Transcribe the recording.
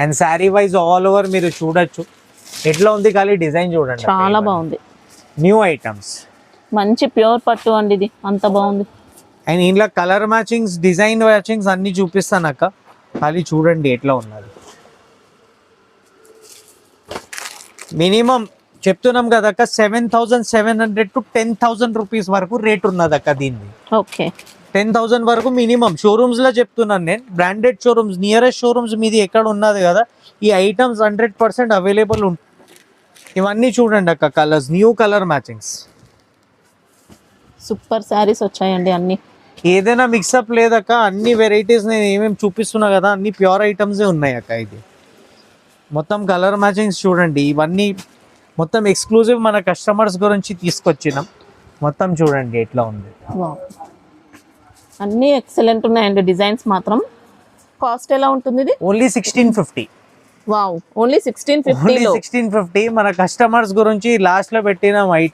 And sari wise all over మీరు చూడొచ్చు ఎట్లా ఉంది, ఖాళీ డిజైన్ చూడండి. చాలా బాగుంది. న్యూ ఐటమ్స్, మంచి ప్యూర్ పట్టు అండి ఇది, అంత బాగుంది. అండ్ ఇంట్లో కలర్ మ్యాచింగ్స్, డిజైన్ మ్యాచింగ్స్ అన్ని చూపిస్తాను అక్క, ఖాళీ చూడండి ఎట్లా ఉన్నది. మినిమం చెప్తున్నాం కదక్క 7,700 to 10,000 రూపీస్ వరకు రేట్ ఉన్నది అక్క దీన్ని. ఓకే, 10,000 వరకు మినిమం. షోరూమ్స్ లో చెప్తున్నాను నేను, బ్రాండెడ్ షోరూమ్స్, నియరెస్ట్ షోరూమ్స్ మీది ఎక్కడ ఉన్నది కదా, ఈ ఐటమ్స్ 100% అవైలబుల్ ఉంటాయి. ఇవన్నీ చూడండి అక్క, colours, new colour matchings, super saris వచ్చాయండి అన్ని. ఏదైనా మిక్సప్ లేదక్క, అన్ని వెరైటీస్ నేను ఏమేమి చూపిస్తున్నా కదా అన్ని ప్యూర్ ఐటమ్సే ఉన్నాయి అక్క. ఇది మొత్తం కలర్ మ్యాచింగ్స్ చూడండి, ఇవన్నీ మొత్తం ఎక్స్క్లూజివ్ మన కస్టమర్స్ గురించి తీసుకొచ్చినాం. మొత్తం చూడండి ఎట్లా ఉంది. అన్నీ ఎక్సలెంట్ ఉన్నాయండి డిజైన్స్ మాత్రం. కాస్ట్ ఎలా ఉంటుంది ఇది? ఓన్లీ 1650. Wow, only 1650. 1650 మన కస్టమర్స్ గురించి లాస్ట్ లో పెట్టిన ఐటమ్.